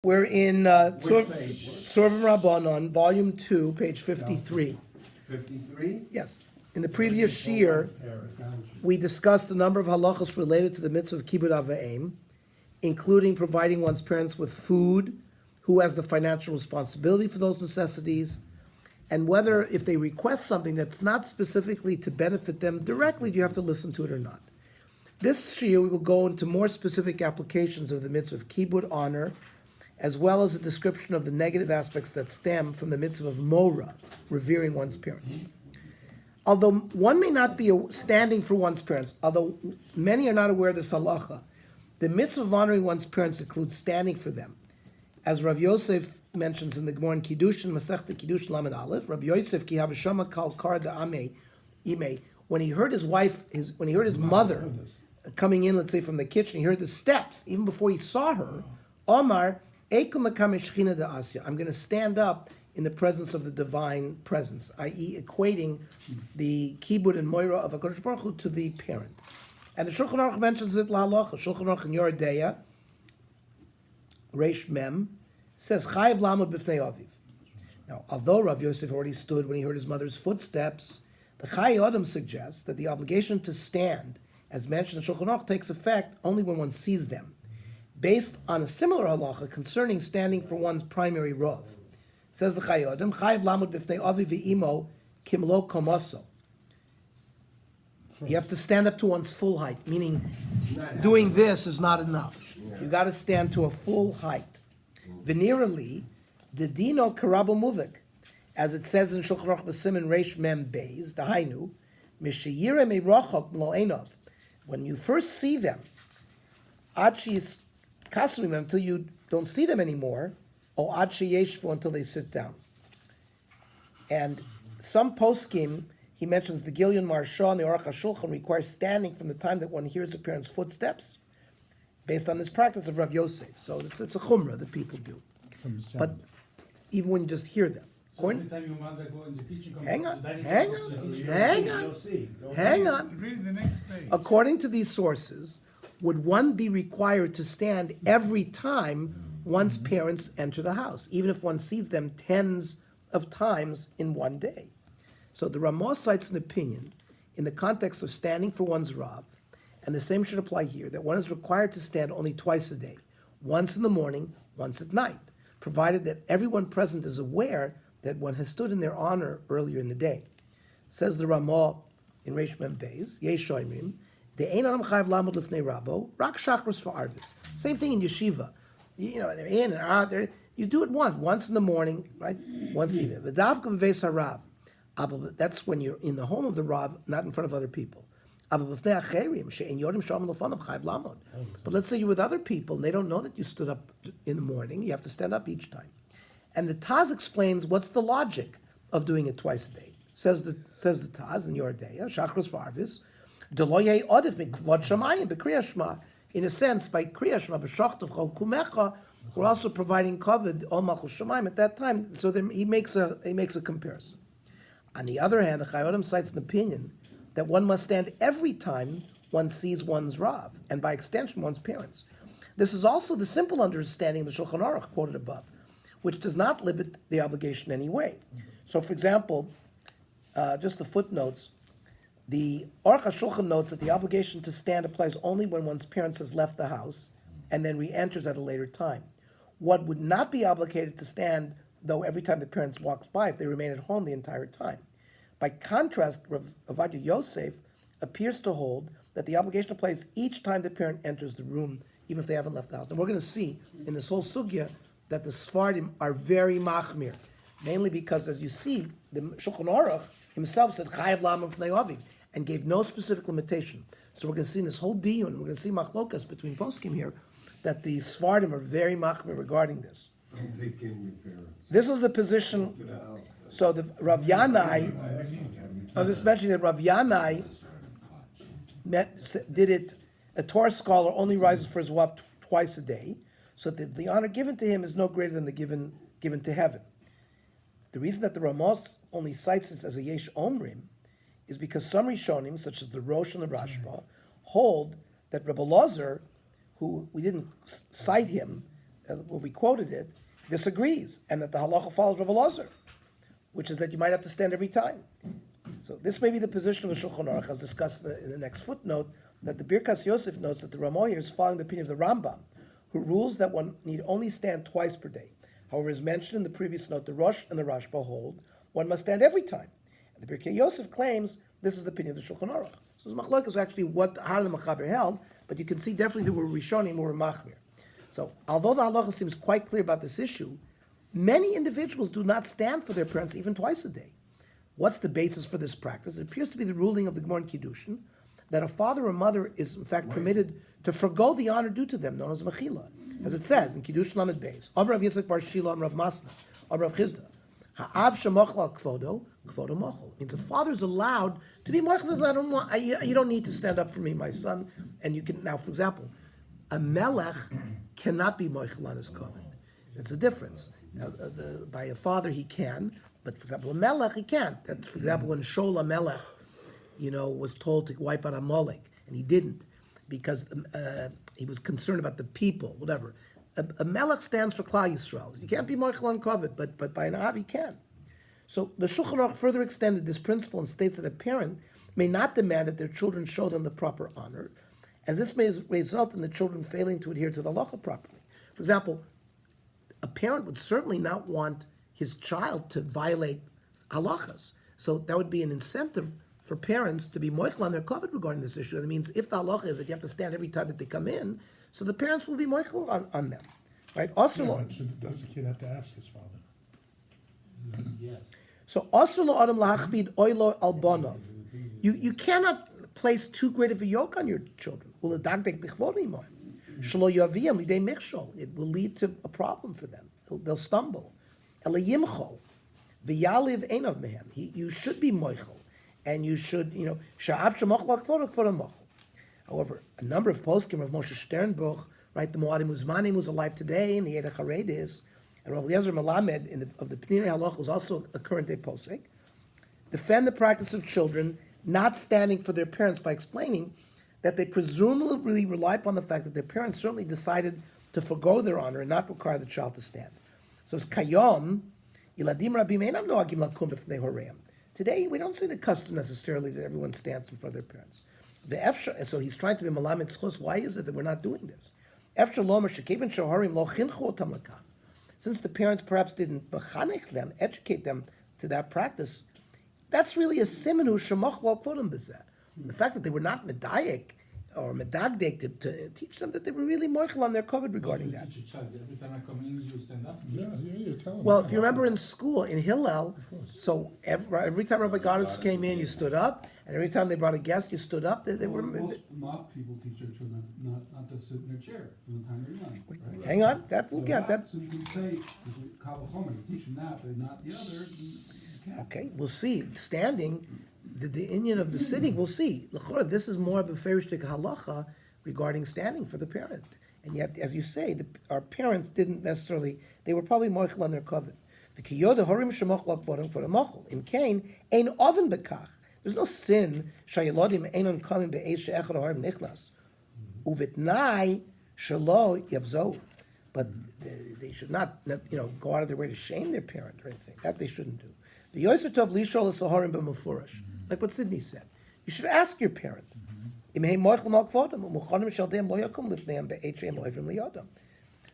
We're in Which page? Tzorvim Rabbanon, Volume 2, page 53. 53? Yes. In the previous year, we discussed a number of halachos related to the mitzvah of kibbud av v'em, including providing one's parents with food, who has the financial responsibility for those necessities, and whether if they request something that's not specifically to benefit them directly, do you have to listen to it or not. This year, we will go into more specific applications of the mitzvah of kibbud, honor, as well as a description of the negative aspects that stem from the mitzvah of mora, revering one's parents. Although one may not be standing for one's parents, although many are not aware of this halacha, the mitzvah of honoring one's parents includes standing for them. As Rav Yosef mentions in the Gemara in Kiddushin, Masechta Kiddushin Lamed Aleph, Rav Yosef ki havashama kal kar da'ame ime, when he heard his wife, when he heard his mother coming in, let's say from the kitchen, he heard the steps, even before he saw her, Omar, I'm going to stand up in the presence of the divine presence, i.e. equating the kibbud and moira of HaKadosh Baruch Hu to the parent. And the Shulchan Aruch mentions it lahalacha. Shulchan Aruch in Yoreh De'ah, Reish Mem, says, Chayiv lamud b'fnei aviv. Now, although Rav Yosef already stood when he heard his mother's footsteps, the Chayei Adam suggests that the obligation to stand, as mentioned in Shulchan Aruch, takes effect only when one sees them, based on a similar halacha concerning standing for one's primary rov. Says the Chayei Adam, Chayiv lamud b'fnei aviv v'imo kimlo komoso. You have to stand up to one's full height, meaning doing this is not enough. You got to stand to a full height. Venerally, the dino karabo muvik, as it says in Shulchan Aruch B'Siman Reish Mem Beis, Dahainu, mishayire meirachok mlo einov. When you first see them, ad sheyis kasrim, until you don't see them anymore, or ad sheyeshvu, until they sit down. And some poskim, he mentions the Gilyon Maharsha and the Aruch HaShulchan require standing from the time that one hears a parent's footsteps, based on this practice of Rav Yosef. So it's a chumrah that people do. But even when you just hear them. So every time your mother go in the kitchen, Hang on. Read the next page. According to these sources, would one be required to stand every time one's parents enter the house, even if one sees them tens of times in one day? So the Ramah cites an opinion in the context of standing for one's Rav, and the same should apply here, that one is required to stand only twice a day, once in the morning, once at night, provided that everyone present is aware that one has stood in their honor earlier in the day. Says the Ramah in Reish Mem Beis, Yesh Shoimrim, De'ein adam chayav lamud lifnei rabo, rak shachris v'arvis. Same thing in yeshiva. They're in and out. You do it once in the morning, right? Once in the evening. V'davka v'veis harav. That's when you're in the home of the Rav, not in front of other people. But let's say you're with other people and they don't know that you stood up in the morning. You have to stand up each time. And the Taz explains what's the logic of doing it twice a day. Says the Taz in Yoreh De'ah, Shachris Varvis, in a sense, by Kriya Shema, b'shachtav chol kumecha, we're also providing covered all Malchus Shemayim at that time. So he makes a comparison. On the other hand, the Chayei Adam cites an opinion that one must stand every time one sees one's Rav, and by extension, one's parents. This is also the simple understanding of the Shulchan Aruch quoted above, which does not limit the obligation in any way. So, for example, just the footnotes, the Aruch HaShulchan notes that the obligation to stand applies only when one's parents has left the house and then re-enters at a later time. One would not be obligated to stand, though, every time the parents walks by if they remain at home the entire time. By contrast, Rav Ovadia Yosef appears to hold that the obligation applies each time the parent enters the room, even if they haven't left the house. And we're going to see in this whole sugya that the Sfardim are very machmir, mainly because, as you see, the Shulchan Aruch himself said Chayav lamud b'fnei aviv and gave no specific limitation. So we're going to see in this whole diyun, we're going to see machlokas between poskim here, that the Sfardim are very machmir regarding this. Don't take in your parents. This is the position. To the house. So the Rav Yanai, I'm just mentioning that Rav Yanai did it. A Torah scholar only rises for his wife twice a day, so that the honor given to him is no greater than the given to heaven. The reason that the Ramos only cites this as a Yesh Omrim is because some Rishonim, such as the Rosh and the Rashba, hold that Rebbe Lozer, who we didn't cite him, where we quoted it, disagrees, and that the halacha follows Rabbi Elazar, which is that you might have to stand every time. So this may be the position of the Shulchan Aruch, as discussed in the next footnote, that the Birkas Yosef notes that the Ramah here is following the opinion of the Rambam, who rules that one need only stand twice per day. However, as mentioned in the previous note, the Rosh and the Rashba hold one must stand every time. And the Birkei Yosef claims this is the opinion of the Shulchan Aruch. So the Machlok is actually how the Machaber held, but you can see definitely there were Rishonim who were Machmir. So although the halacha seems quite clear about this issue, many individuals do not stand for their parents even twice a day. What's the basis for this practice? It appears to be the ruling of the Gemara in Kiddushin that a father or mother is in fact permitted to forgo the honor due to them, known as mechila, as it says in Kiddushin Lamed Beis. Amar Rav Yitzchak Bar Shila, Amar Rav Masna, Amar Rav Chizda. Ha'av shemochel kvodo, kvodo mochel. Means a father is allowed to be mochel. Says, you don't need to stand up for me, my son. And you can now, for example, a melech cannot be mochel on his covenant. It's a difference. By a father he can, but for example, a melech he can't. That, for example, when Shola Melech, was told to wipe out Amalek, and he didn't because he was concerned about the people, whatever. A melech stands for Klal Yisrael. You can't be mochel on covet, but by an av he can. So the Shulchan Aruch further extended this principle and states that a parent may not demand that their children show them the proper honor, as this may result in the children failing to adhere to the halacha properly. For example, a parent would certainly not want his child to violate halachas. So that would be an incentive for parents to be mochel on their covet regarding this issue. That means if the halacha is that you have to stand every time that they come in, so the parents will be mochel on them, right? Also, Does the kid have to ask his father? Yes. so also lo adam lahachbid oilo al bonov. You cannot place too great of a yoke on your children. It will lead to a problem for them. They'll stumble. You should be mochel, and you should, However, a number of poskim of Moshe Sternbuch, right, the Moadim Uzmanim, who's alive today, and the Yedach Haredis, and Rav Eliezer Melamed of the Pnei Halach, who's also a current day posik, defend the practice of children not standing for their parents by explaining that they presumably rely upon the fact that their parents certainly decided to forgo their honor and not require the child to stand. So it's kayom, iladim rabim einam noagim lakum b'fnei horeim. Today, we don't see the custom necessarily that everyone stands in front of their parents. So he's trying to be malamed schus. Why is it that we're not doing this? Since the parents perhaps didn't bechanech them, educate them to that practice, that's really a simenu shemach lo kvodem b'zeh. The fact that they were not medayik or medagdek to teach them that they were really mochel on their covet regarding that. Teach a child, every time I come in, you stand up. Yeah, you tell him. Well, if you remember in school, in Hillel, so every time Rabbi Goddess came in, you stood up, and every time they brought a guest, you stood up. They were. Most mock people teach their children not to sit in their chair from the time they're young, right? Hang on, that we'll So get that. So you can say, Kal Chomer, you teach them that, but not the other, you can't. Okay, we'll see. Standing, the Indian of the sitting, we'll see. L'chora, this is more of a ferishtik halacha regarding standing for the parent. And yet, as you say, our parents didn't necessarily, they were probably mochel on their covet. In Cain, ein oven bekach. There's no sin, shayalodim einon coming be'esh she'echad harim nichnas. Uvitnai shelo yavzo. But they should not, go out of their way to shame their parent or anything. That they shouldn't do. The Yosef Tov lishol l'saharim b'mufurish. Like what Sidney said. You should ask your parent.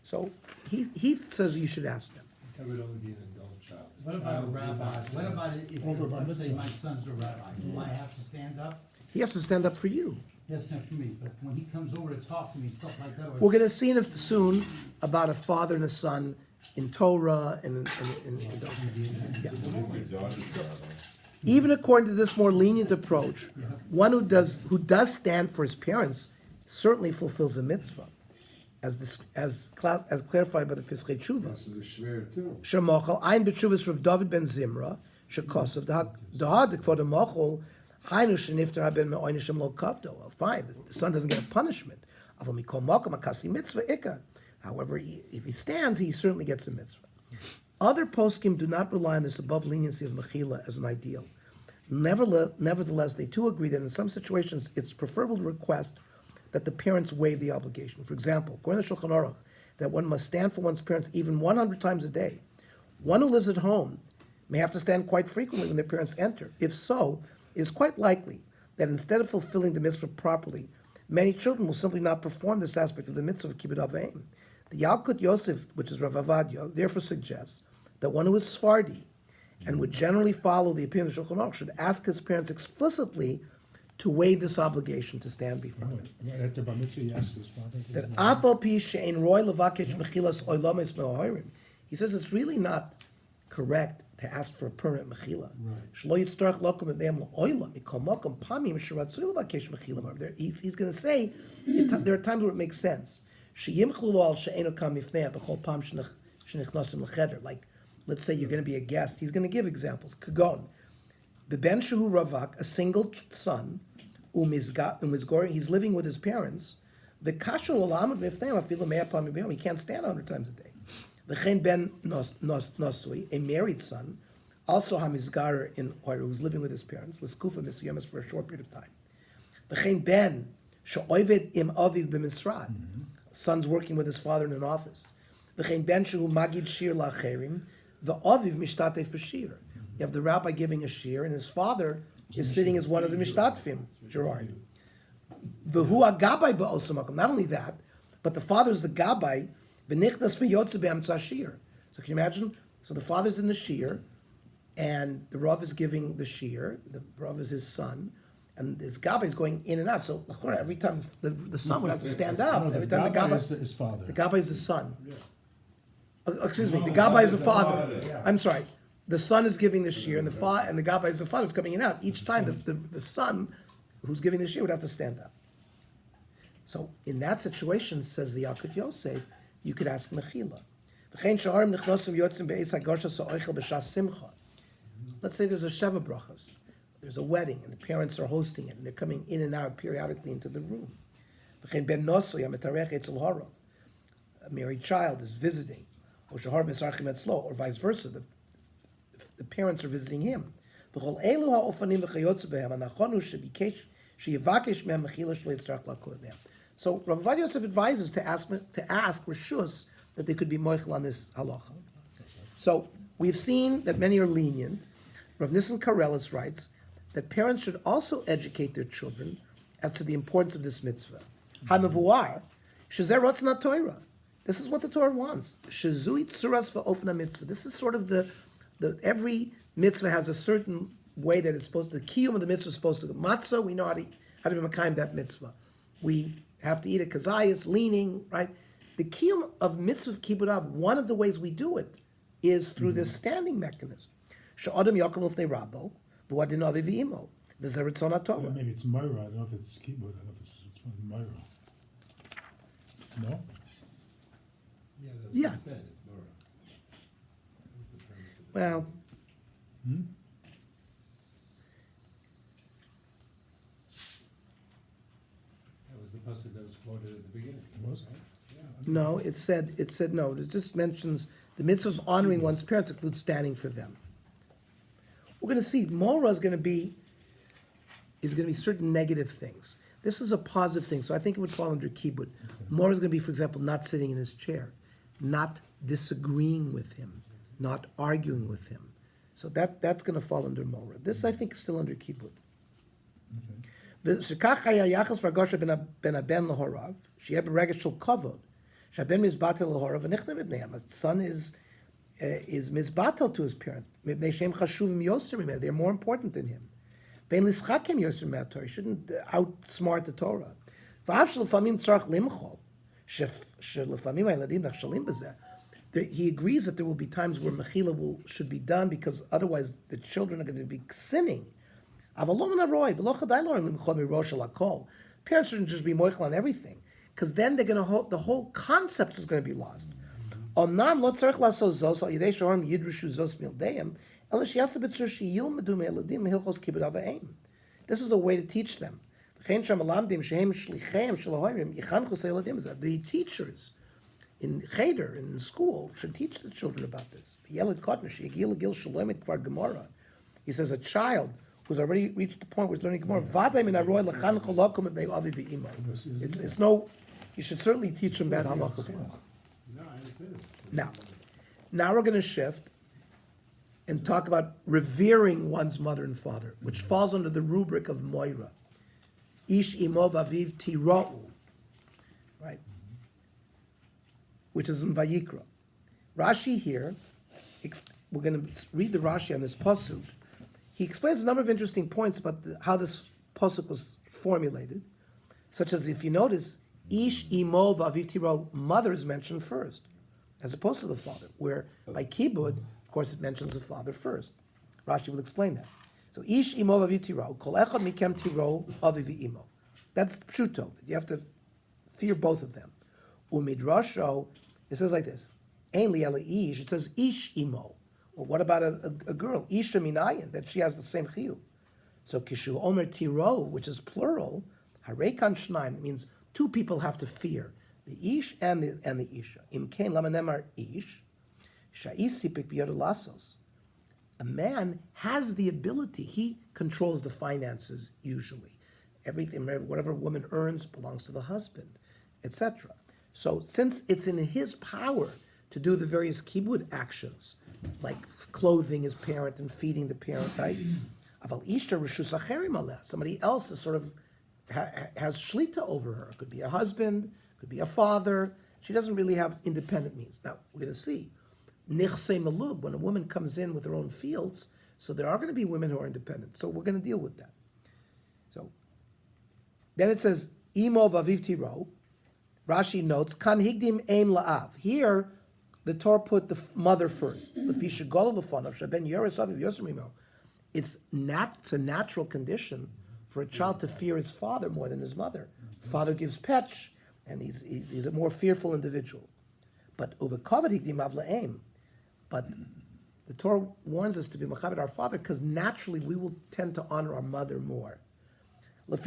So he says you should ask them. That would only be an adult child. What about a rabbi? What about if, Over bar let's say mitzvah. my son's a rabbi, do I have to stand up? He has to stand up for you. Yes, not for me, but when he comes over to talk to me, stuff like that. We're going to see soon about a father and a son in Torah and in those. Yeah. Even according to this more lenient approach, one who does stand for his parents certainly fulfills the mitzvah, as clarified by the Piskei Tshuva. This is a shver too. Shemochel ein b'tshuvas Rav David ben Zimra shekosav dahad for the mochel hainu sheniftar haben me'oinishim lo kavdo. Well, fine, the son doesn't get a punishment. Aval mikol mokom akasi mitzvah ikka. However, if he stands, he certainly gets a mitzvah. Other poskim do not rely on this above leniency of mechila as an ideal. Nevertheless, they too agree that in some situations it's preferable to request that the parents waive the obligation. For example, according to Shulchan Aruch, that one must stand for one's parents even 100 times a day. One who lives at home may have to stand quite frequently when their parents enter. If so, it is quite likely that instead of fulfilling the mitzvah properly, many children will simply not perform this aspect of the mitzvah of kibbud av v'em. The Yalkut Yosef, which is Rav Avadia, therefore suggests that one who is Sephardi and would generally follow the opinion of the Shulchan Aruch should ask his parents explicitly to waive this obligation to stand before him. Right after Bar Mitzvah, he asked his father. That afal pi she'en roy levakesh mechilas oilames me'ohirim. He says it's really not correct to ask for a permanent mechila. Shlo yitztarach lokum b'nei lo'olam mikol mokum pamim sheratzui levakesh mechila. He's going to say there are times where it makes sense. Sheyimchlu lo al she'enu kam mifnei b'chol pam shenichnasim l'cheder. Like, let's say you're going to be a guest. He's going to give examples. Kagon, b'ben shehu ravak, a single son, umizgorim, he's living with his parents. The kashul olamad mifnei afilu mea pamim b'yom. He can't stand 100 times a day. V'chein ben nosui, a married son, also hamizgar in Hoyer, who's living with his parents, l'skufa misuyamas for a short period of time. V'chein ben she'oived im aviv b'misrad, son's working with his father in an office. V'chein ben shehu magid shir la'acherim, v'aviv mishtatef b'shir. You have the rabbi giving a shir, and his father is sitting as one of the mishtatfim, Gerard. V'hu agabai ba'osamakum. Not only that, but the father's the gabai. V'nichnas v'yotze be'amtza shir. So can you imagine? So the father's in the shir, and the rav is giving the shir. The rav is his son, and his gabai is going in and out. So every time the son would have to stand up. No, Every the time the Gabbai gabai is his father. the gabai is the son. Excuse me, the gabai is the father. I'm sorry. The son is giving the shir, and the gabai is the father who's coming in and out. Each time the son who's giving the shir would have to stand up. So in that situation, says the Yalkut Yosef, you could ask mechila. Let's say there's a sheva brachas, there's a wedding, and the parents are hosting it, and they're coming in and out periodically into the room. A married child is visiting, or vice versa. The parents are visiting him. So Rav Avadia Yosef advises to ask Rishus that they could be moichel on this halacha. So we've seen that many are lenient. Rav Nissen Karelis writes that parents should also educate their children as to the importance of this mitzvah. Hamavuar, shezer rotzna Torah. This is what the Torah wants. Shezui tzuras va'ofna mitzvah. This is sort of the every mitzvah has a certain way that it's supposed to. The kiyum of the mitzvah is supposed to. Matzah, we know how to be makayim that mitzvah. We have to eat a kazayas, leaning, right? The kiyum of mitzvah kibbud av, one of the ways we do it is through this standing mechanism. She'adam yakom l'fnei rabo, v'adin avi v'imo, v'zeritzon Well, haTorah. maybe it's Moira. I don't know if it's Kibbutz. I don't know if it's Moira. No? Yeah, that's Yeah. what I said, it's Nora. What's the premise of it? Well, That was the pasuk that was quoted at the beginning. Was it? right? Yeah. no, it said no. It just mentions the mitzvah of honoring one's parents includes standing for them. We're going to see Mora is going to be certain negative things. This is a positive thing, so I think it would fall under kibbud. Mora is going to be, for example, not sitting in his chair, not disagreeing with him, not arguing with him. So that's going to fall under Mora. This, I think, is still under kibbud. ושכך היה היחס והרגשה בין הבן להוריו, שיהיה ברגש של כבוד, שהבן מזבטל להוריו ונכנע מבניהם. The son is מזבטל to his parents, מפני שהם חשובים יותר ממנו, they're more important than him. ואין לשחקם יותר מהתורה, he shouldn't outsmart the Torah. ואף שלפעמים צריך למחול, שלפעמים הילדים נכשלים בזה. He agrees that there will be times where mechila should be done because otherwise the children are going to be sinning. Parents shouldn't just be moichel on everything, because then they're going to the whole concept is going to be lost. This is a way to teach them. The teachers in cheder, in school, should teach the children about this. He says a child who's already reached the point where he's learning Gemara, it's no, you should certainly teach them that halakha as well. Now we're going to shift and talk about revering one's mother and father, which falls under the rubric of Moira. Ish imo vaviv tira'u, right? Which is in Vayikra. Rashi here, we're going to read the Rashi on this pasuk. He explains a number of interesting points about how this pasuk was formulated, such as if you notice, Ish imo vaviv tira'u, mother is mentioned first, as opposed to the father, where by Kibud, of course, it mentions the father first. Rashi will explain that. So, Ish imo vaviv tira'u, kol echad mikem tiro aviv imo. That's pshuto. You have to fear both of them. Umidrasho, it says like this. Ein li ela ish. It says ish imo. Well, what about a girl? Isha minayin, that she has the same chiyuv. So kishu omer tiro, which is plural, harekan shnaim, it means two people have to fear, the ish and the isha. Imkein lamanemar ish, sha'isipik biyad lasos. A man has the ability, he controls the finances usually. Everything, whatever a woman earns belongs to the husband, etc. So since it's in his power to do the various kibud actions, like clothing his parent and feeding the parent, right? Aval ishta reshus acherim aleh. Somebody else is sort of has shlita over her. It could be a husband, could be a father. She doesn't really have independent means. Now we're going to see nichse malub, when a woman comes in with her own fields. So there are going to be women who are independent. So we're going to deal with that. So then it says imo vaviv tiro. Rashi notes kan higdim aim la'av. Here the Torah put the mother first. It's a natural condition for a child to fear his father more than his mother. Father gives petch, and he's a more fearful individual. But the Torah warns us to be machabed our father because naturally we will tend to honor our mother more. Why?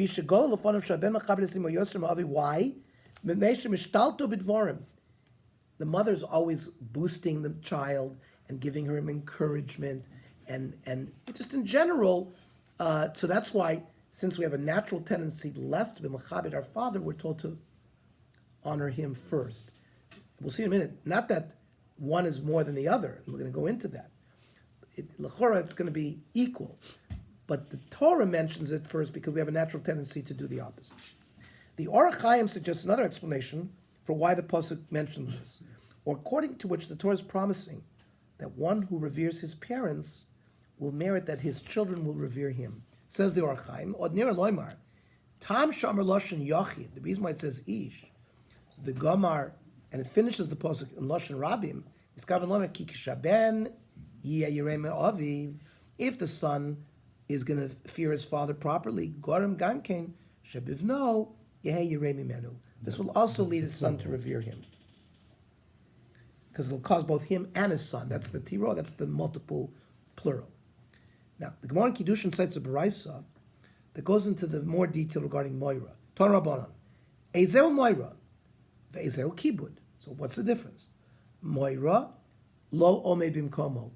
The mother's always boosting the child and giving her encouragement and just in general. So that's why, since we have a natural tendency less to be machabed our father, we're told to honor him first. We'll see in a minute. Not that one is more than the other. We're going to go into that. L'chora, it's going to be equal. But the Torah mentions it first because we have a natural tendency to do the opposite. The Orach Chaim suggests another explanation for why the pasuk mentioned this, or according to which the Torah is promising that one who reveres his parents will merit that his children will revere him. Says the Orach Chaim, Od nira loymar, tam shamar lashon yachid. The reason why it says ish, the Gomar, and it finishes the pasuk in lashon rabim. It's kavan loymar ki kishaben yeh yirei me'aviv. If the son is going to fear his father properly, gorem gamkein shebivno yeh yirei mimenu. This will also lead his son to revere him. Because it'll cause both him and his son. That's the tiro, that's the multiple plural. Now, the Gemara in Kiddushin cites a Baraisa that goes into the more detail regarding Moira. Torah Rabbanan. Ezeu Moira, ve'ezeu Kibud. So what's the difference? Moira, lo ome bimkomo.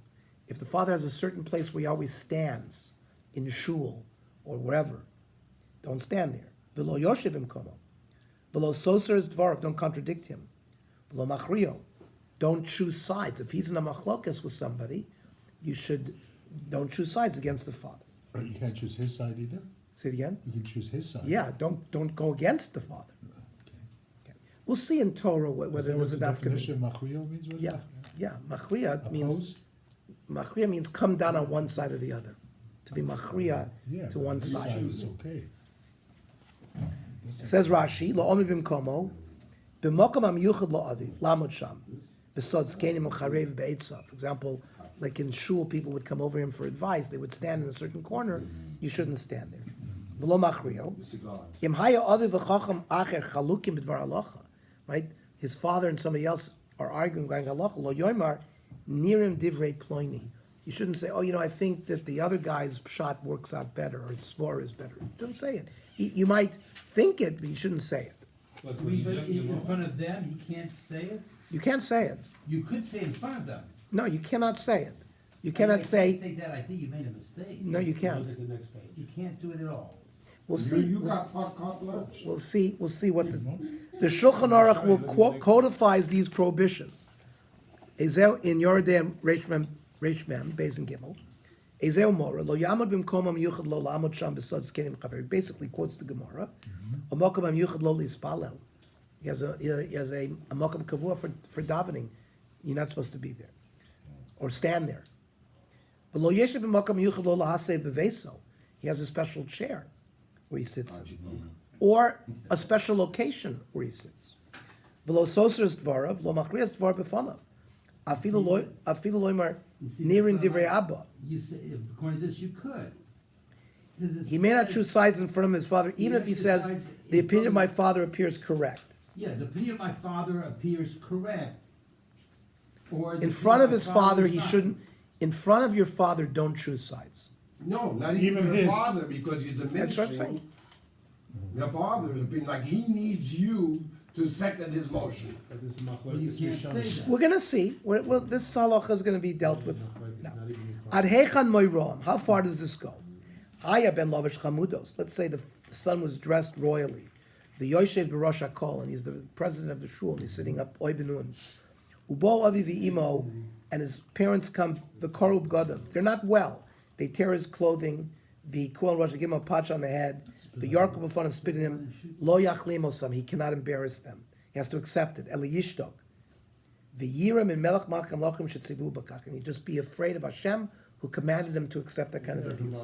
If the father has a certain place where he always stands, in shul or wherever, don't stand there. V'lo yoshe bimkomo. V'lo soser is dvarov, don't contradict him. V'lo machrio, don't choose sides. If he's in a machlokes with somebody, don't choose sides against the father. But you can't choose his side either? Say it again? You can choose his side. Yeah, don't go against the father. Okay. We'll see in Torah whether there's enough definition machrio means? What is Yeah, that? yeah. Machria means come down on one side or the other. To be machria Yeah, to one his side. is okay. Says Rashi, La'omi b'mkomo, b'mokom ha'miyuchad la'aviv, lamod sham, v'sod zkenim u'charev be'etzav. For example, like in shul, people would come over him for advice. They would stand in a certain corner. You shouldn't stand there. V'lo machrio. Im haya aviv v'chacham acher chalukim b'dvar halacha. Right? His father and somebody else are arguing going halacha. Lo yoimar nirim divrei ploini. You shouldn't say, I think that the other guy's pshat works out better, or his svor is better. You shouldn't say it. You might think it, but you shouldn't say it. But in front of them, he can't say it? You can't say it. You could say in front of them. No, you cannot say it. You If cannot you say, say that, I think you made a mistake. no, you Look can't. at the next page. You can't do it at all. We'll see. You got carte blanche. We'll see what the Shulchan Aruch will codifies these prohibitions. Ezeu in Yoredem Reish Mem Beis and Gimel. Ezeu Mora lo yamod b'mkomam yuchad lo la'amod sham b'sod zkenim chaver. Basically quotes the Gemara. A mokamam yuchad lo lispalel. He has a mokam kavua for davening. You're not supposed to be there or stand there. But lo yeshiv b'mokam yuchad lo lahaseh b'veso. He has a special chair where he sits, or a special location where he sits. V'lo soser's dvarav lo machrias dvar b'fanav. Afilu loymar You see, nirim that's divrei not like- abba. You say, according to this, you could. Because it He may not says- choose sides in front of his father, even if he says, the opinion of my father appears correct. Yeah, the opinion of my father appears correct. Or the In front of opinion his my father father, is he not. shouldn't, in front of your father, don't choose sides. No, not Even even your his. father, because you're That's what I'm saying. diminishing. Your father has been like, he needs you to second his motion. But this is Well, you can't say that. We're gonna see, well, this halacha is gonna be dealt with now. Not even Ad hechan moirom, how far does this go? Haya ben lavish chamudos, let's say the son was dressed royally. The Yoshev Barosh HaKol, and he's the president of the shul, and he's sitting up, oy benun. Ubo avi v'imo, and his parents come, the korub godav, they're not well. They tear his clothing, the Kohen Rosh, they give him a patch on the head, the Yarkub in front and spit in him, lo yachlim osam, he cannot embarrass them. He has to accept it. Eli yishtok. V'yiram in melech malcham lochem shetzivu bakach, and he just be afraid of Hashem, who commanded him to accept that kind of abuse.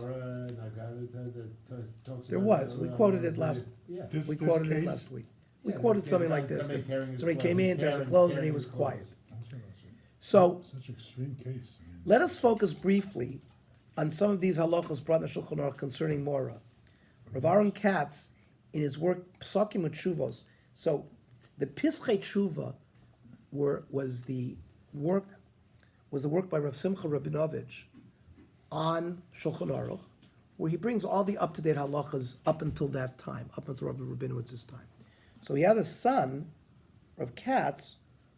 There was. We quoted it last. This, We this quoted it case- last week. We quoted something like this. So he came in, tears his clothes, and he was quiet. So Such extreme case. I mean, let us focus briefly on some of these halachos brought in the Shulchan Aruch concerning Mora. Rav Aaron Katz, in his work Psakim Utshuvos. So the Pischei Tshuva was the work by Rav Simcha Rabinovich on Shulchan Aruch, where he brings all the up-to-date halachas up until that time, up until Rav Rabinovich's time. So he had a son, Rav Katz,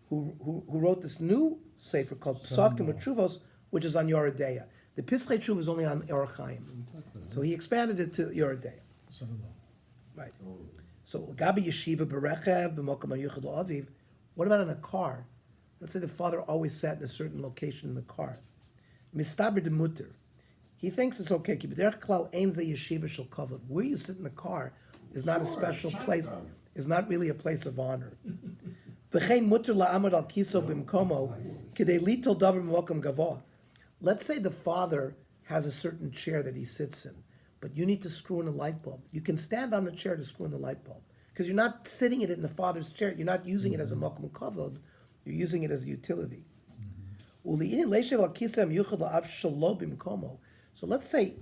who wrote this new sefer called Psakim Utshuvos, which is on Yoredeya. The Pischei Tshuva is only on Orach Chaim. So he expanded it to Yoredeya. son-in-law. Right. So Gabi Yeshiva Berechev B'Mokam Yuchad Aviv. What about in a car? Let's say the father always sat in a certain location in the car. Mistaber de Mutter. He thinks it's okay. Ki b'derech klal ein ze yeshiva shel kavod. Where you sit in the car is not a special place. Is not really a place of honor. V'chein mutter la'amad al kiso b'mkomo kidei litol davar b'mokam gavoa. Let's say the father has a certain chair that he sits in, but you need to screw in a light bulb. You can stand on the chair to screw in the light bulb because you're not sitting it in the father's chair. You're not using it as a mokum kavod. You're using it as a utility. Uli'inin leishev al kisem yuchad la'av shelo b'mkomo. So let's say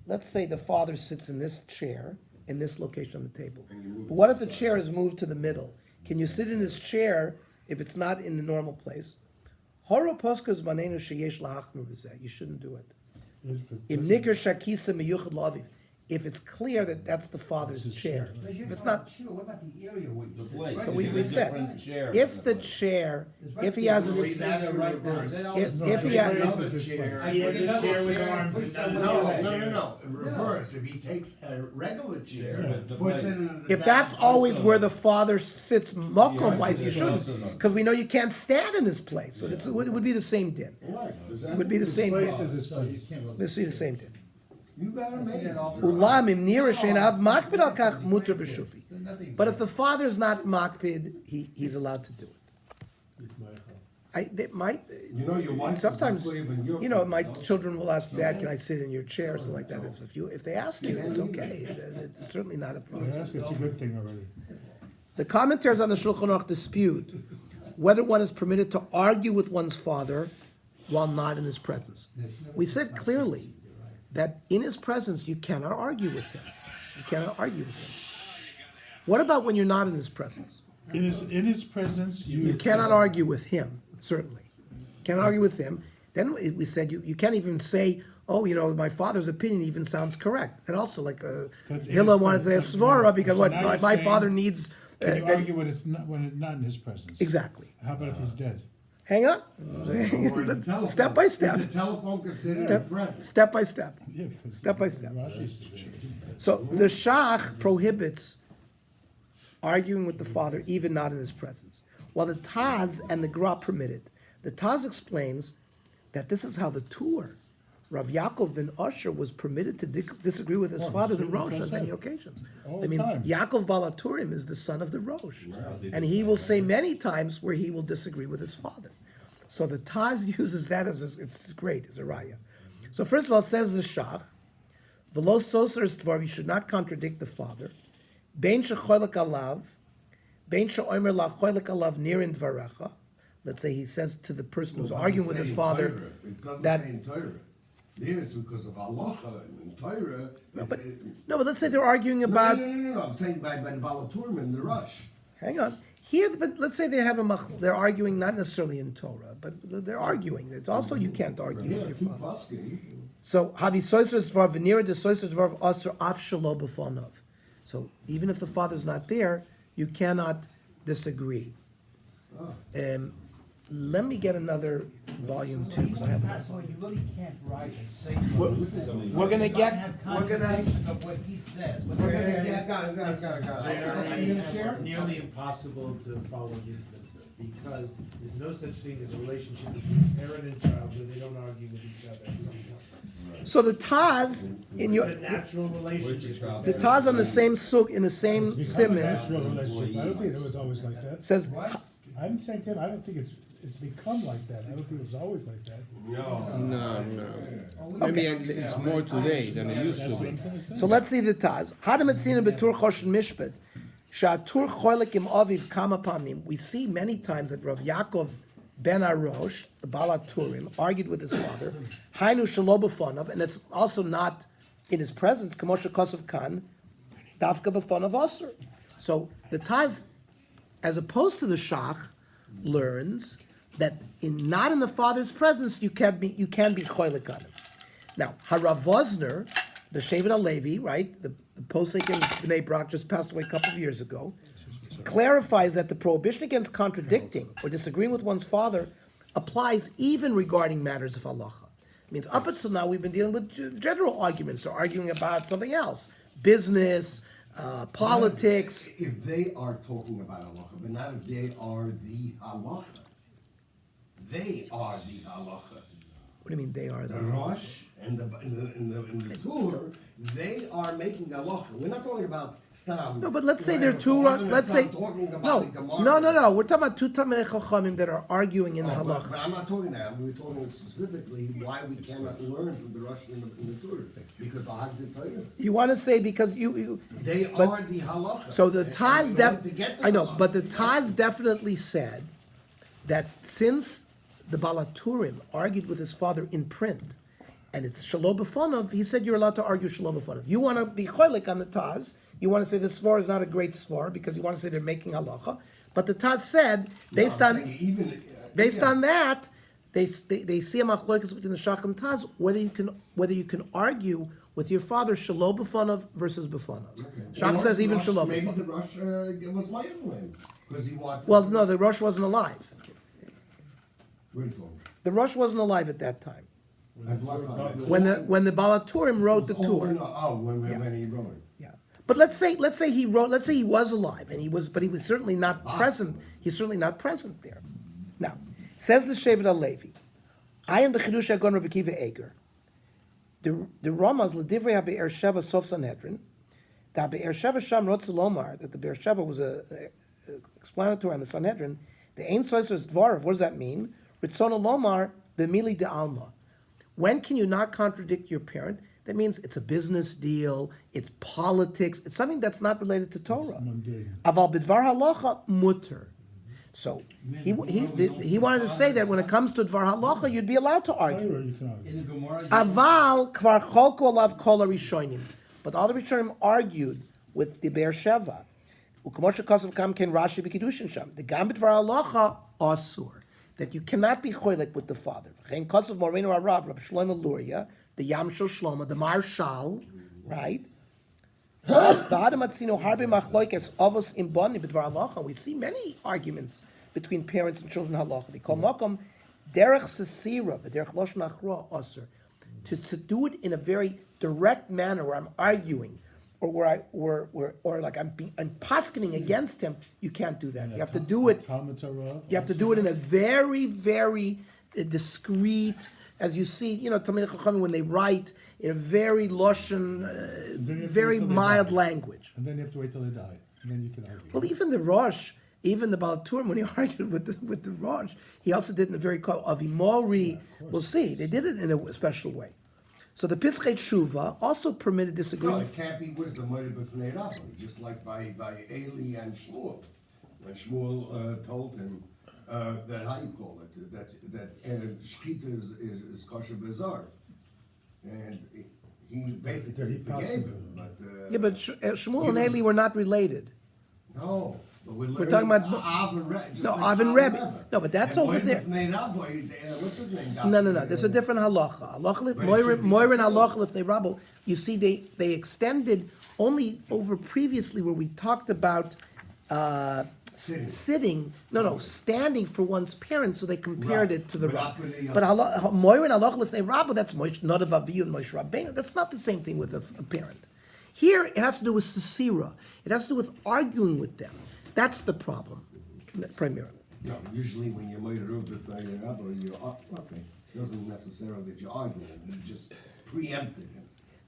the father sits in this chair, in this location on the table. But what if the chair is moved to the middle? Can you sit in his chair if it's not in the normal place? Horo poskas manenu sheyesh lahachnu b'zeh. You shouldn't do it. Im nikr shakisa miyuchad laviv. If it's clear that that's the father's chair. But you're If it's talking not, about chair, what about the area where you sit? place. Right so we there. said, different chair. if the chair, if he has See, a, that's in Right there. reverse. if he has, Another chair. He has a chair with arms and none of No, in reverse. If he takes a regular chair, the puts it place. in. if that's always where the father sits mokom wise, you shouldn't, because we know you can't stand in his place, so it would be the same din. It would be the same Place din. is his So you place. can't really- This would be the same din. You gotta make it. Ulam im nira she'enav makpid al kach muter b'shufi. There's nothing- But if the father's not makpid, he's allowed to do it. They might, You know, your wife is sometimes, not even your- you know, my children will ask, Dad, can I sit in your chair, or something like that. If they ask you, it's okay. It's certainly not a problem. Yes, it's a good thing already. The commentaries on the Shulchan Aruch dispute whether one is permitted to argue with one's father while not in his presence. We said clearly that in his presence you cannot argue with him. You cannot argue with him. What about when you're not in his presence? In his presence, You cannot argue with him, certainly. Cannot argue with him. Then we said you can't even say, oh, you know, my father's opinion even sounds correct. And also, like, That's Hillel his wanted to say presence. svara because So what now my you're saying- father needs. Can you that- argue when it's not in his presence? Exactly. How about if he's dead? Hang on. Or the telephone. Step by step. Is the telephone considered a Step, present? step by step. Yeah, because Step by step. Rashi's- So the Shach prohibits arguing with the father, even not in his presence. while the Taz and the Gra permitted. The Taz explains that this is how the Tur, Rav Yaakov ben Asher, was permitted to disagree with his father, the Rosh, on many occasions. All I mean, the time. Yaakov Balaturim is the son of the Rosh, and he will say many times where he will disagree with his father. So the Taz uses that it's great, as a raya. So first of all, says the Shach, V'lo soser es dvar, you should not contradict the father. Bein shechoylek alav, bein sheomer la choylek alav nirin dvarecha. Let's say he says to the person who's arguing with his father It doesn't that say in Torah. There it's because of halacha and in Torah. no, but let's say they're arguing about. No. I'm saying by the Balaturim and the Rush. Hang on. Here, but let's say they have they're arguing not necessarily in Torah, but they're arguing. It's also you can't argue Yeah, with two your father. paskin. So havi soiser dvar v'nira de soiser dvar aser af shelo b'fonav. So even if the father's not there, you cannot disagree. Let me get another volume too, because I have. That's why you really can't write and say. We're gonna get- Have we're gonna- contradiction of what he says. But Yeah, we're gonna yeah, get- got it. Are you gonna share? Nearly impossible to follow these things, because there's no such thing as a relationship between parent and child where they don't argue with each other. So the Taz in your It's a natural relationship. the Taz on the same suk in the same It's become a simon natural relationship. I don't think it was always like that. says I'm saying to him, I don't think it's become like that. I don't think it was always like that. No. Maybe it's more today than it used to That's what be. I'm trying to say. so. Let's see the Taz. Hadametzina betur choshen mishpat. Shatur choylek im aviv kama pamim. We see many times that Rav Yaakov ben Arosh, the Balaturim, argued with his father. Hainu shelo b'fonav, and it's also not in his presence. Kamosha kosov kan, dafka b'fonav aser. So the Taz, as opposed to the Shach, learns that not in the father's presence you can be choylek on him. Now Harav Vosner, the Shevet HaLevi, right, the posek in Bnei Brak just passed away a couple of years ago, clarifies that the prohibition against contradicting or disagreeing with one's father applies even regarding matters of halacha. It means up until now we've been dealing with general arguments. They're arguing about something else, business, politics. If they are talking about halacha, but not if they are the halacha. They are the halacha. What do you mean they are The the? Rosh and the Tur, they are making halacha. We're not talking about stam. No, but let's say there are two. Let's say no. We're talking about two Talmidei Chachamim that are arguing in the But halacha. I'm not talking that. We're talking specifically why we cannot learn from the Rosh and the Tur because the Haggadah Torah. You want to say because you They But- are the halacha. So the And Taz in order to get the I know, halacha- but the Taz definitely said that since the Balaturim argued with his father in print, and it's Shalom B'fonov, he said you're allowed to argue Shalom B'fonov. You want to be cholik on the Taz, you want to say the Svar is not a great Svar because you want to say they're making halacha, but the Taz said, based No, I'm on saying even, based yeah. on that, they see a machlokes between the Shach and Taz whether you can argue with your father Shalom B'fonov versus B'fonov. Shach Or says even Rosh- Shalom Maybe the B'fonov. Rosh was my him because he wanted. Well, no, the Rosh wasn't alive. What are you talking? The Rosh wasn't alive at that time. At what time? When the Balaturim wrote the Oh, Tur. when he wrote it. Yeah. But let's say he was alive and he was certainly not present. He's certainly not present there. Now, says the Shevet HaLevi, I am the Chidush Agon Rabbi Akiva Eger. The Ramaz L'divrei HaBe'er Sheva Sof Sanhedrin, that Be'er Sheva Sham Rotz Lomar, that the Be'er Sheva was a explanatory on the Sanhedrin, the Ein Soisos Dvarav, what does that mean? Ritzona Lomar B'mili de Alma. When can you not contradict your parent? That means it's a business deal, it's politics, it's something that's not related to Torah. Mundane. Aval b'dvar halacha mutter. So he wanted to say that when it comes to dvar halacha, you'd be allowed to argue. Or you can argue. In the Gemara, you Aval kvar cholku alav kol harishonim. But all the Rishonim argued with the Be'er Sheva. U'kamosha kosav kam ken Rashi b'kiddushin sham. The gam b'dvar halacha asur. That you cannot be choylek with the father. V'chein kosav morenu arav Rab Shlomo Luria, the Yam Shel Shlomo, the Marshal, right? We see many arguments between parents and children halacha. To do it in a very direct manner where I'm arguing or or like I'm poskening against him, you can't do that. You have to do it. Talmud Torah. You have to do it in a very, very discreet, as you see, Talmidei Chachamim when they write in a very loshen, Then you have to very wait till they mild die. language. And then you have to wait till they die, and then you can argue. Well, even the Rosh, even the Baal Turim, when he argued with the Rosh, he also did it in a very Avimori. We'll see. They did it in a special way. So the Pischei Tshuva also permitted No, disagreement. it can't be wisdom murdered b'fnei Rabbi, just like by Eli and Shmuel. When Shmuel told him that, how you call it, that Shkita is kosher bizarre. And he basically forgave him, but. Yeah, but Shmuel and Eli were not related. No, but We're talking about- Av and Rebbe. just No, like Av and Rebbe. No, but that's And over there. B'fnei Rabbi, what's his name? No. There's a different halacha. But it Moira should be and the halacha lifnei rabbo. You see, they extended only over previously where we talked about sitting. No, standing for one's parents. So they compared Right. it to the But rabbi. not with the- But Moira and halacha lifnei rabbo. That's not of Avihu and Moshe Rabbeinu. That's not the same thing with a parent. Here, it has to do with sesira. It has to do with arguing with them. That's the problem, primarily. No, usually when you're made a b'fnei Rabbi, okay, doesn't necessarily that you're arguing, you just preempted him.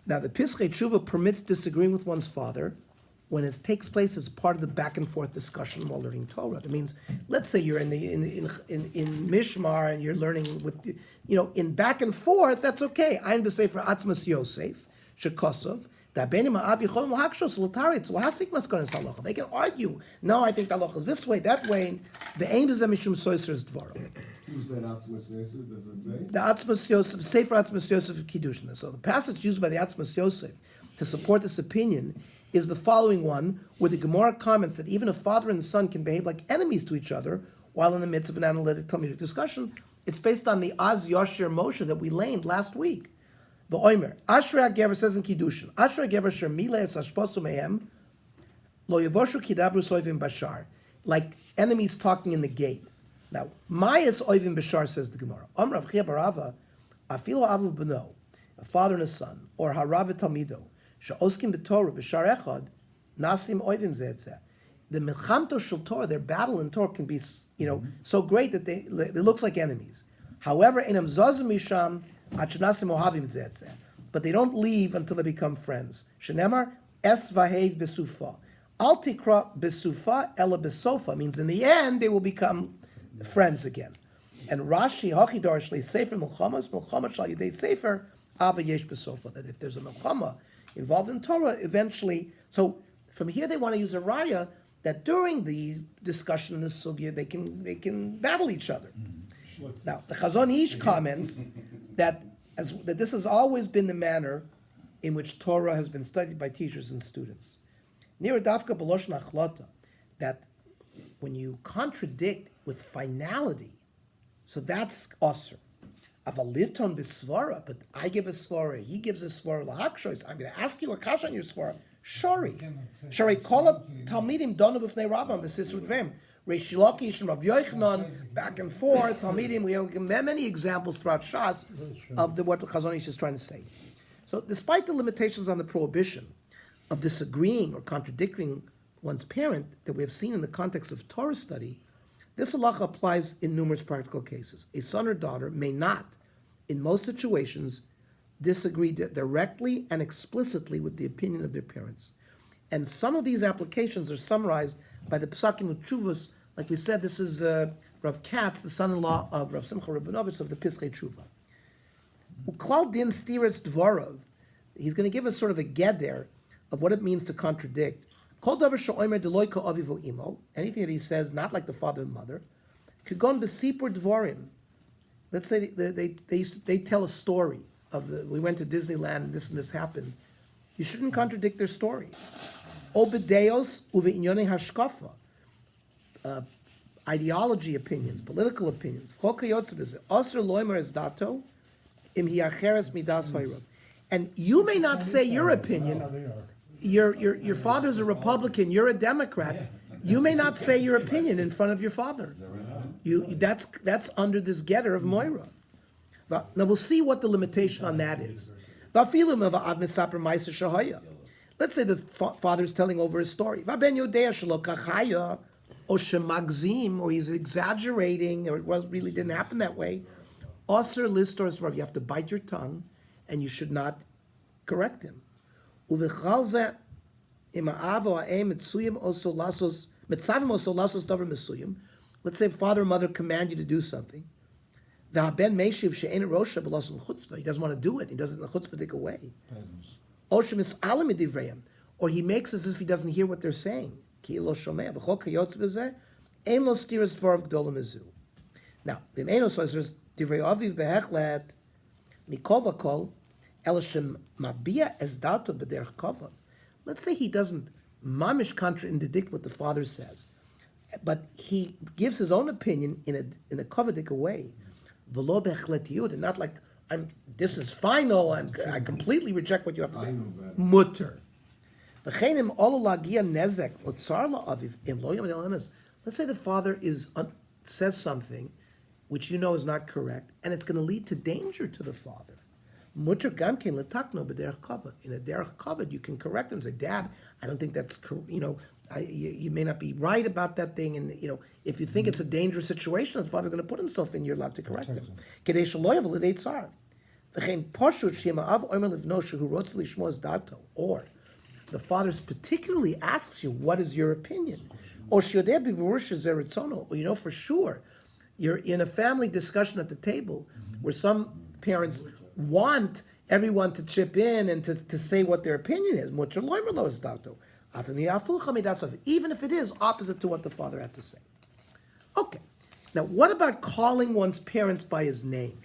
Now, the Pischei Tshuva permits disagreeing with one's father when it takes place as part of the back and forth discussion while learning Torah. That means, let's say you're in Mishmar and you're learning with, in back and forth. That's okay. I'm to say for Atzmas Yosef Shekosov. They can argue. No, I think the halacha is this way, that way. The aim is mishum soiser's dvarim. Who's that Atzmas Yosef, does it say? The Atzmas Yosef, Sefer Atzmas Yosef Kiddushin. So the passage used by the Atzmas Yosef to support this opinion is the following one, where the Gemara comments that even a father and son can behave like enemies to each other while in the midst of an analytic Talmudic discussion. It's based on the Az Yashir Moshe that we lamed last week. The Omer, Ashrei HaGever says in Kiddushin, Ashrei HaGever Sher Mileh Es Hashposu Mehem, Lo Yevoshu Kidabru Soivim Bashar, like enemies talking in the gate. Now, Mayas Oivim Bashar, says the Gemara. Rav Chia Barava, Afilo Avu Beno, a father and a son, or Harav Talmido, She'oskim B'Torah B'Shar Echad, Nasim Oivim Zeh. The Milchamto Shel Torah, their battle in Torah can be, so great that they looks like enemies. However, Enam Zozim Misham, Achnasim Ohavim Zeh. But they don't leave until they become friends. Shenemar Es Vaheid Besufa. Al Tikra Besufa Ela Besofa means in the end they will become friends again. And Rashi Hachidar Shlei Sefer Milchamas Shal Yidei Sefer Ava Yesh Besofa, that if there's a Milchama involved in Torah, eventually. So from here they want to use a raya that during the discussion in the sugya they can battle each other. Now the Chazon Ish comments that this has always been the manner in which Torah has been studied by teachers and students. Nira Dafka B'Loshen Achlata, that when you contradict with finality, so that's osir. Avaliton b'svara, but I give a svara, he gives a svara lahakshois. I'm going to ask you a kasha on your svara. Shari, shari call up talmidim donu b'fnei Rabbam v'sisrud v'em. Reish Lakish and Rav Yochanan, back and forth. Talmidim, we have many examples throughout Shas of what Chazon Ish is trying to say. So, despite the limitations on the prohibition of disagreeing or contradicting one's parent that we have seen in the context of Torah study, this halacha applies in numerous practical cases. A son or daughter may not, in most situations, disagree directly and explicitly with the opinion of their parents. And some of these applications are summarized by the Psakim Utshuvas. Like we said, this is Rav Katz, the son-in-law of Rav Simcha Rabinovich of the Pischei Tshuva. Uklal din stiretz dvarav. He's going to give us sort of a get there of what it means to contradict. Kol davar she'omer deloy ka'aviv imo. Anything that he says, not like the father and mother. Kagon b'sipur dvarim. Let's say they tell a story of we went to Disneyland and this happened. You shouldn't contradict their story. Obedeos uve'inyonei hashkafa. Ideology opinions, political opinions. And you may not say your opinion. That's how they are. Your father's a Republican, you're a Democrat. You may not say your opinion in front of your father. That's under this getter of Moira. Now we'll see what the limitation on that is. let's say the father's telling over a story. Vaben yodea shelo kachaya, or shemagzim, or he's exaggerating, or it really didn't happen that way. Osir listor svarv, you have to bite your tongue, and you should not correct him. Uvechal ze ima'av o ha'em mitzuyim oso lasos mitzavim oso lasos davar misuyim. Let's say father or mother command you to do something. The haben meishiv she'en rosha b'lason chutzpah. He doesn't want to do it. He doesn't the chutzpah take away. Or shemis'alim midivrayim, or he makes as if he doesn't hear what they're saying. Ki lo shomeh v'chol kayotz b'zeh ein lo stiras dvarav gdolim mizu. Now, v'meino so says divrei aviv behechlet mikol v'kol el shem mabia es dato b'derech kavod. Let's say he doesn't mamish contradict what the father says, but he gives his own opinion in a kavadik way, v'lo behechletiyud, and not like this is final. I completely reject what you have to say. Mutter. Let's say the father says something which you know is not correct, and it's going to lead to danger to the father. Mutter gamkein letakno b'derech kavod. In a derech kavod, you can correct him and say, "Dad, I don't think that's you may not be right about that thing, and if you think it's a dangerous situation, the father's going to put himself in. You're allowed to correct him." Kedei shelo yavel l'dei tzar. V'chein poshut shema'av omer livno shehu rotz lishmo dato. Or the father particularly asks you, "What is your opinion?" Or sheyodeh b'berush zeritzono. Or for sure, you're in a family discussion at the table where some parents want everyone to chip in and to say what their opinion is. Even if it is opposite to what the father had to say. Okay. Now, what about calling one's parents by his name?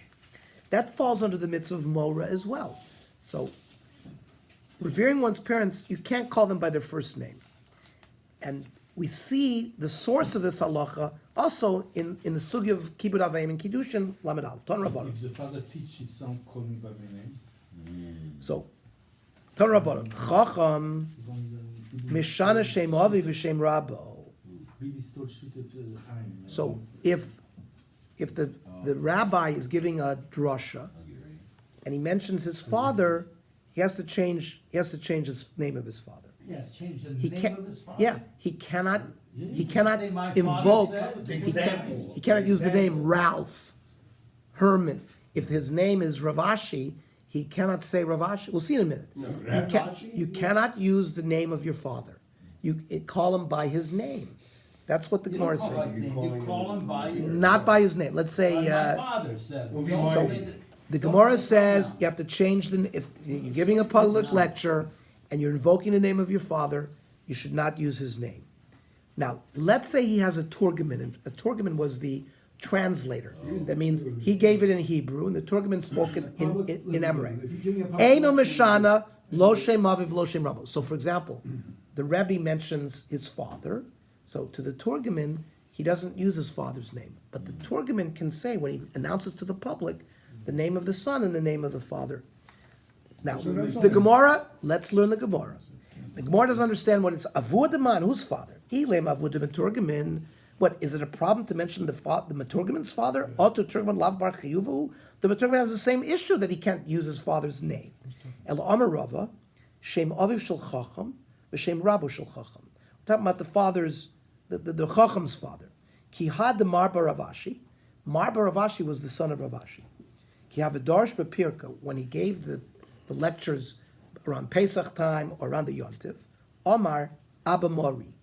That falls under the mitzvah of Mora as well. So, revering one's parents, you can't call them by their first name. And we see the source of this halacha also in the sugya of Kibud Avayim and Kiddushin, Lamed Aleph, Ton Rabbanon. If the father teaches his son, call me by my name. So, Ton Rabbanon, Chacham, Mishana Shem Avi v'Shem Rabbo. So, if the rabbi is giving a drasha, and he mentions his father, he has to change his name of his father. Yes, change the He name can't. of his father. Yeah, he cannot Say, "My father invoke. said." He cannot use the name Ralph, Herman. If his name is Ravashi, he cannot say Ravashi. We'll see in a minute. You cannot use the name of your father. You call him by his name. That's what the You Gemara don't is call by saying. his name, you call him by your... Not by his name. Let's say My father said. Well, Don't so say that- the don't Gemara say says that. you have to change if you're giving a public lecture and you're invoking the name of your father, you should not use his name. Now, let's say he has a Turgoman, and a Turgoman was the translator. That means he gave it in Hebrew, and the Turgoman spoke it in Amoraim. Eino Mishana, Lo Shem Aviv, Lo Shem Rabbo. So, for example, the Rebbe mentions his father, so to the Turgoman, he doesn't use his father's name. But the Turgoman can say, when he announces to the public, the name of the son and the name of the father. Now, the Gemara, let's learn the Gemara. The Gemara doesn't understand what it's Avudaman, whose father? Ilem Avudaman Turgamin. What, is it a problem to mention the Maturgaman's father? Oto Turgaman Lav Bar Chiyuvu? The Maturgaman has the same issue that he can't use his father's name. El Amar Rava, Shem Aviv Shel Chacham, V'Shem Rabu Shel Chacham. We're talking about the father's, the Chacham's father. Ki had the Marba Ravashi. Marba Ravashi was the son of Ravashi. Ki Havadarish Bepirka, when he gave the lectures around Pesach time or around the Yontiv, Omar Abba Mori.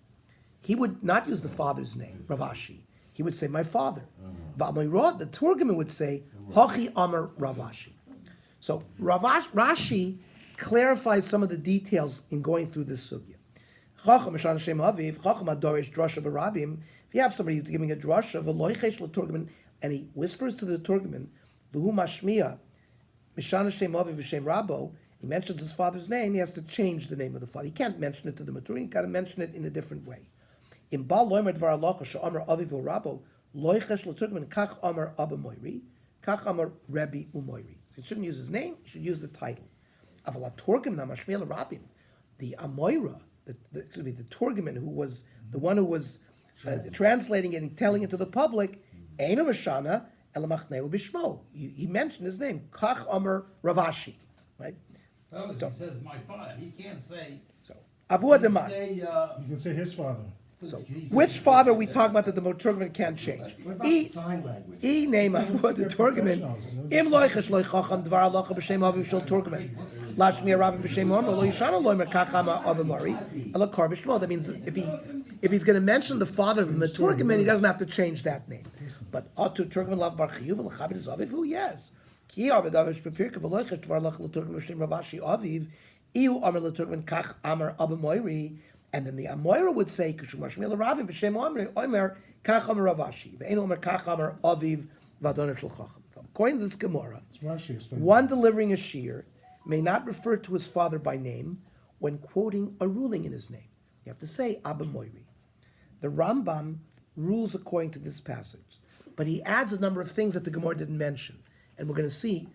He would not use the father's name, Ravashi. He would say, my father. V'amoirot, the Turgoman would say, Hachi Amar Ravashi. So Rashi clarifies some of the details in going through this sugya. Chacham Mishan Shem Aviv, Chacham Adorish Drasha Barabim. If you have somebody who's giving a drasha, V'loichesh l'Turgoman, and he whispers to the Turgoman, L'hu Mashmiya, Mishan Shem Aviv V'Shem Rabo, he mentions his father's name, he has to change the name of the father. He can't mention it to the Maturin, he got to mention it in a different way. In Baal Loimer Dvar Alocha Sha'amar Aviv Rabo, Loichesh l'Turgoman, Kach Amar Abba Moiri, Kach Amar Rebbe Umoiri. So he shouldn't use his name, he should use the title. Aval HaTurgim Namashmiel Rabim, the Amoira, the Turgoman, who was the one who was translating it and telling it to the public, Eino Mashana Elamachneu Bishmo. He mentioned his name, Kach Amar Ravashi, right? Oh, he says my father. He can't say Avu Ademar. Say, You can say his father. Which father we talk about that the Turkmen can't change? What about the sign language? E name Avu the Turkmen. Im loichesh loy chacham dvar halacha b'shem aviv shel Turkmen. Lashmi rabbi b'shem omer lo yishana loy merkachama abamari ala kar b'shmo. That means if he's going to mention the father of the Turkmen, he doesn't have to change that name. But Otu Turkmen lav bar chiyuv l'chabit is aviv. Yes. Ki avid aviv shpepirka v'loichesh dvar halacha l'Turkmen b'shem ravashi aviv. Iu amer l'Turkmen kach amar abamoiri. And then the Amoira would say, "Kishumashmil Rabin b'shem Omer Kach Amar Ravashi ve'en Omer Kach Amar Aviv Vadoner Shel Chacham." According to this Gemara, It's Rashi explaining. one delivering a shear may not refer to his father by name when quoting a ruling in his name. You have to say Abba Moiri. The Rambam rules according to this passage, but he adds a number of things that the Gemara didn't mention, and we're going to see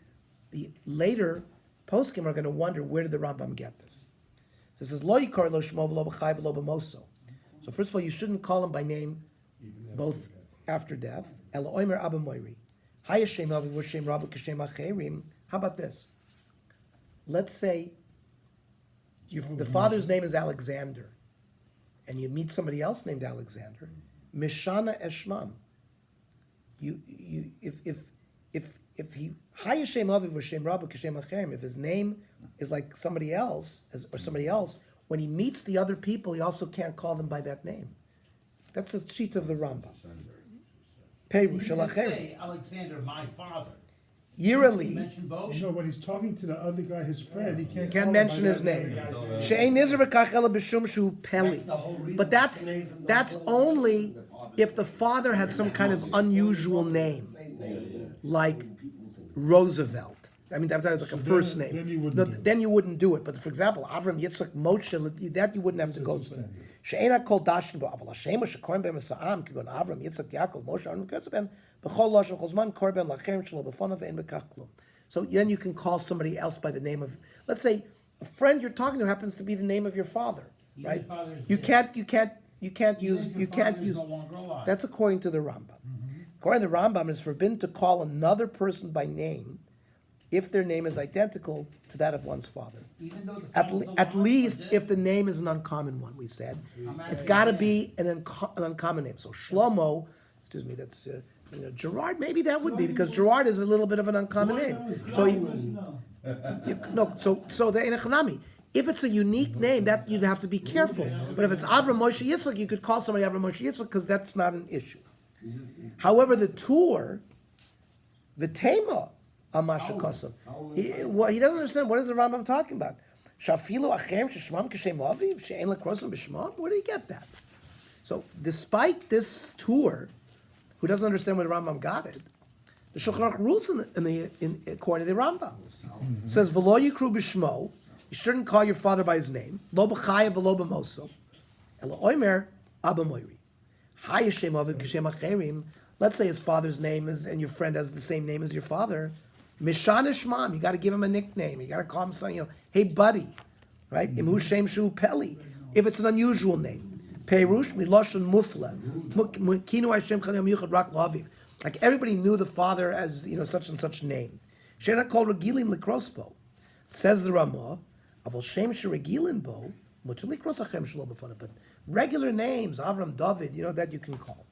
the later poskim are going to wonder where did the Rambam get this. So it says, Lo yikar lo shmo v'lo b'chai v'lo b'moso. So first of all, you shouldn't call him by name both after death. Ela oimer abba moiri. Hayashem aviv v'shem rabbi k'shem acherim. How about this? Let's say the father's name is Alexander, and you meet somebody else named Alexander. Mishana eshmam. If he Hayashem aviv v'shem rabbi k'shem acherim, if his name is like somebody else, or somebody else, when he meets the other people, he also can't call them by that name. That's the cheat of the Rambam. Peru you shel can acherim. say, Alexander, my father. Yirali. Mention both. No, when he's talking to the other guy, his friend, he can't. call Can't him mention by his that name. She'ein nizer b'kach ela b'shum shu peli. But that's only if the father had some kind of unusual name, like Roosevelt. I mean, that was like a first name. then you wouldn't No, do it. then you wouldn't do it. But for example, Avram, Yitzchak, Moshe, that you wouldn't have to go through. She'ena kol dashin bo aval Hashem shekorim ben Mesa'am kigon Avram, Yitzchak, Yaakov, Moshe, Aaron, Ketzben b'chol lashon chozman korban lacherim shelo b'fonav ein bekach klum. So then you can call somebody else by the name of, let's say, a friend you're talking to happens to be the name of your father, Even right? if father is You dead. can't use. No longer alive. That's according to the Rambam. According to the Rambam, it's forbidden to call another person by name if their name is identical to that of one's father. Even though the At, father's at alive, least dead. if the name is an uncommon one, we said. I'm It's asking got to you. be an uncommon name. So Shlomo, excuse me, that's, Gerard, maybe that would be, because Gerard is a little bit of an uncommon name. So so the Enechanami. If it's a unique name, that you'd have to be careful. But if it's Avram Moshe Yitzchak, you could call somebody Avram Moshe Yitzchak because that's not an issue. However, the tour, the Tema, Amasha Kosav, he doesn't understand what is the Rambam talking about. Shafilu Achem Sheshmam Kishem Aviv She'en Lakrosim B'Shmam. Where do you get that? So, despite this tour, who doesn't understand where the Rambam got it, the Shulchan Aruch rules in according to the Rambam. It says V'lo Yikru B'Shmo. You shouldn't call your father by his name. Lo b'chaya v'lo b'moso. Ela oimer abba moiri. Hayashem aviv k'shem acherim. Let's say his father's name is, and your friend has the same name as your father. Mishana shmam. You got to give him a nickname. You got to call him something. Hey buddy, right? Imhu shem shu peli. If it's an unusual name. Perush miloshon mufla. Kinu Hashem chalim yuchad rak laviv. Like everybody knew the father as such and such name. Shena kol regilim likrospo. Says the Ramah. But regular names, Avram, David, that you can call.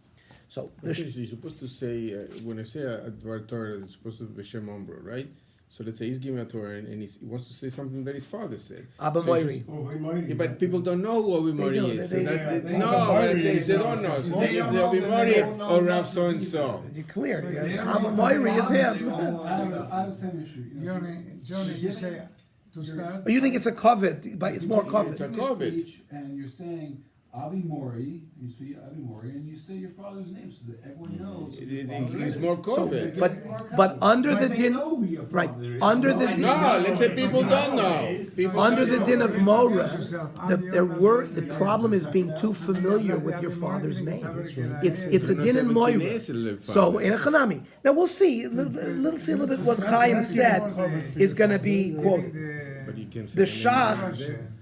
So You're supposed to say, when I say a Dvar Torah, it's supposed to be B'Shem Ombro, right? So let's say he's giving a Torah and he wants to say something that his father said. Abba So he's Moiri. just- Yeah, but people don't know who Avi They Mori do, is. they- So they- that- they- no, but I'm saying they don't know. So they give the Avi Mori or Rav so and so. You're clear. Abba Moiri is him. I have the same issue. Johnny, you say to start. Oh, you think it's a covet, but it's more It's a covet. COVID. And you're saying Avi Mori, you see Avi Mori, and you say your father's name so that everyone knows. who your father He's is. more So, COVID. but under the But they din, know who your right? father is. Under the din, No, let's say people don't know. People under don't the know. din of Morah, the problem is being too familiar with your father's name. It's a din in Moira. So in a Chanami. Now we'll see. Let's see a little bit what Chaim said is going to be quoted. But you can say The the name Shach, there.